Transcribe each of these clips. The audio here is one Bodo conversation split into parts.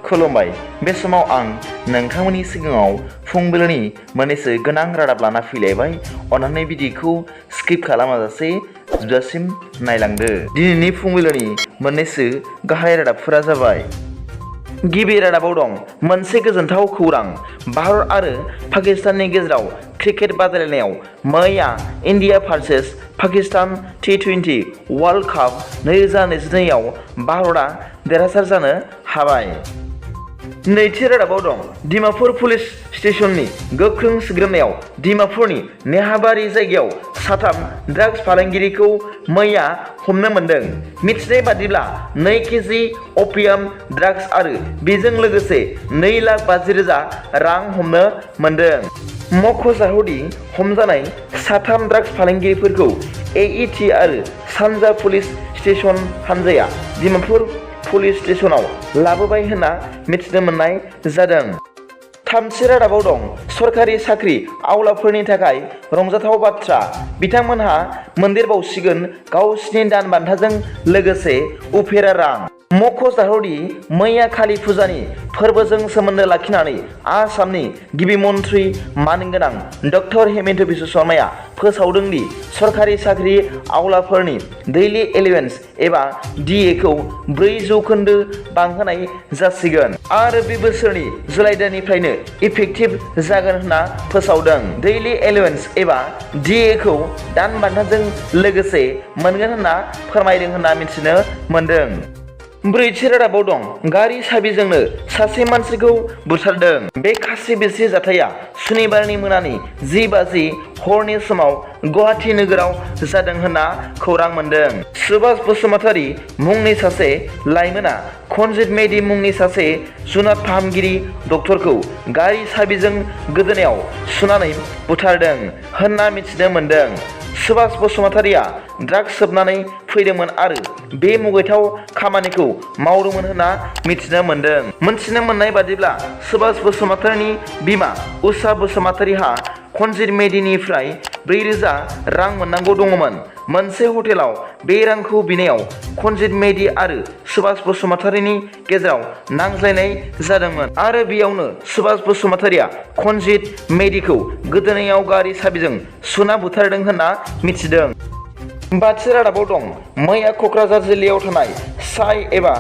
खुलुमबाय। बे समाव आं नोंथांमोननि सिगाङाव फुंबिलिनि मोननैसो गोनां रादाब लाना फैलायबाय। अन्नानै भिडिअखौ स्किप खालामाजासे जोबजासिम नायलांदो। दिनैनि फुंबिलिनि मोननैसो गाहाय रादाबफोरा जाबाय। गिबि रादाबाव दं मोनसे गोजोनथाव खौरां। भारत आरो पाकिस्ताननि गेजेराव क्रिकेट बादायलायनायाव मैया India versus Pakistan T20 world cup 2022 आव भारतआ देरहासार जानो हाबाय। नैथि रादाबाव दं डिमापुर पुलिस स्टेशननि गोख्रों सिग्रोमनायाव डिमापुरनि नेहाबारि जायगायाव साथाम ड्राग्स फालांगिरिखौ मैया हमनो मोन्दों। मिथिनाय बादिब्ला 2 केजि अपियाम ड्राग्स आरो बेजों लोगोसे 2,50,000 रां हमनो मोन्दों। मख'जाथावदि हमजानाय साथाम ड्राग्स फालांगिरिफोरखौ AET आरो सानजा पुलिस स्टेशन हानजाया डिमापुर पुलिस स्टेशनाव लाबोबाय होनना मिथिनो मोननाय जादों। थामथि रादाबाव दं सरखारि साख्रि आवलाफोरनि थाखाय रंजाथाव बाथ्रा। बिथांमोनहा मोनदेरबावसिगोन गावसिनि दान बान्थाजों लोगोसे उफेरा रां। मख'जाथावदि मैया कालि फुजानि फोरबोजों सोमोन्दो लाखिनानै आसामनि गिबि मन्थ्रि मानगोनां डक्टर हेमन्त बिश्व शर्माया फोसावदों दि सरखारि साख्रि आवलाफोरनि दैलि एलाउन्स एबा DA खौ 4% बांहोनाय जासिगोन आरो बे बोसोरनि जुलाइ दाननिफ्रायनो इफेक्टिभ जागोन होनना फोसावदों। दैलि एलाउन्स एबा DA खौ दान बान्थाजों लोगोसे मोनगोन होनना फोरमायदों होनना मिथिनो मोन्दों। ब्रैथि रादाबाव दं गारि साबिजोंनो सासे मानसिखौ बुथारदों। बे खास्रि-बिस्रि जाथाया सुनिबारनि मोनानि 10 हरनि समाव गुवाहाटी नोगोराव जादों होनना खौरां मोन्दों। सुभाष बसुमतारी मुंनि सासे लाइमोना खनजित मेधि मुंनि सासे जुनार फाहामगिरि डक्टरखौ गारि साबिजों गोदोनायाव सुनानै बुथारदों होनना मिथिनो मोन्दों। सुभाष बसुमतारीया ड्राग्स सोबनानै फैदोंमोन आरो बे मुगैथाव खामानिखौ मावदोंमोन होनना मिथिनो मोन्दों। मोनथिनो मोननाय बादिब्ला सुभाष बसुमतारीनि बिमा उषा बसुमतारीहा खनजित मेधिनिफ्राय 4,000 रां मोननांगौ दङमोन। मोनसे हटेलाव बे रांखौ बिनायाव खनजित मेधि आरो सुभाष बसुमतारीनि गेजेराव नांज्लायनाय जादोंमोन आरो बेयावनो सुभाष बसुमतारीया खनजित मेधिखौ गोदोनायाव गारि साबिजों सुना बुथारदों होनना मिथिदों। बाथि रादाबाव दं मैया क'क्राझार जिल्लायाव थानाय साइ एबा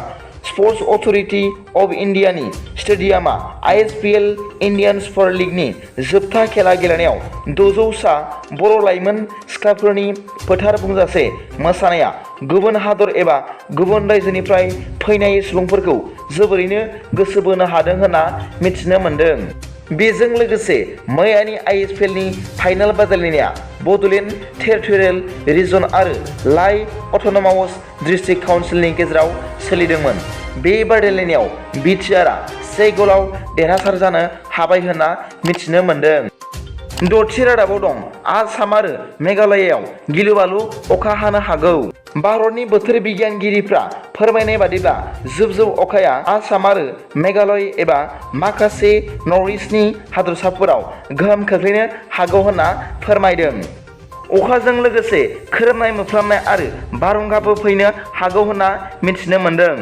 स्पर्ट्स अथ'रिटि अफ इन्डियानि स्टेडियामआ ISPL इन्डियान सुपार लीगनि जोबथा खेला गेलेनायाव 600 सा बर' लाइमोन सिख्लाफोरनि फोथार बुंजासे मोसानाया गुबुन हादर एबा गुबुन रायजोनिफ्राय फैनाय सुबुंफोरखौ जोबोरैनो गोसो बोनो हादों होनना मिथिनो मोन्दों। बेजों लोगोसे मैयानि ISPLनि फाइनाल बादायलायनाया बड'लेण्ड टेरिटरियेल रिजन आरो लाइ अट'नमास डिस्ट्रिक्ट काउन्सिलनि गेजेराव सोलिदोंमोन। बे बादायलायनायाव BTRआ 1 गलाव देरहासार जानो हाबाय होनना मिथिनो मोन्दों। द'थि रादाबाव दं आसाम आरो मेघालयआव गिलु-बालु अखा हानो हागौ। भारतनि बोथोर बिगियानगिरिफ्रा फोरमायनाय बादिब्ला जुब-जुब अखाया आसाम आरो मेघालय एबा माखासे नर्थ-इस्टनि हादरसाफोराव गोहोम खोख्लैनो हागौ होनना फोरमायदों। अखाजों लोगोसे खोरोमनाय मोफ्लामनाय आरो बारहुंखाबो फैनो हागौ होनना मिथिनो मोन्दों।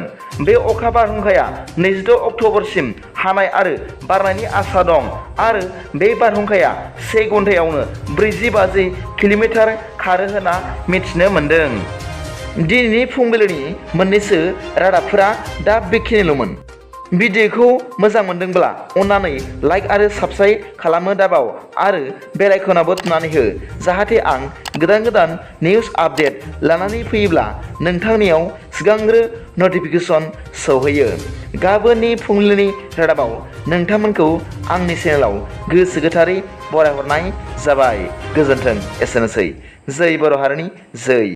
बे अखा बारहुंखाया 26 अक्ट'बरसिम हानाय आरो बारनायनि आसा दं आरो बे बारहुंखाया 1 घन्टायावनो 40-50 किल'मिटार खारो होनना मिथिनो मोन्दों। दिनैनि फुंबिलिनि मोननैसो रादाबफोरा दा बेखिनिल'मोन। भिडिअखौ मोजां मोनदोंब्ला अन्नानै लाइक आरो साबस्क्राइब खालामनो दाबाव आरो बेल आइकनाबो थुनानै हो जाहाथे आं गोदान निउस आपडेट लानानै फैयोब्ला नोंथांनियाव सिगांग्रो नटिफिकेसन सौहैयो। गाबोननि फुंबिलिनि रादाबाव नोंथांमोनखौ आंनि चेनेलाव गोसो गोथारै बरायहरनाय जाबाय। गोजोन्थों। एसेनोसै। जै बर' हारिनि जै।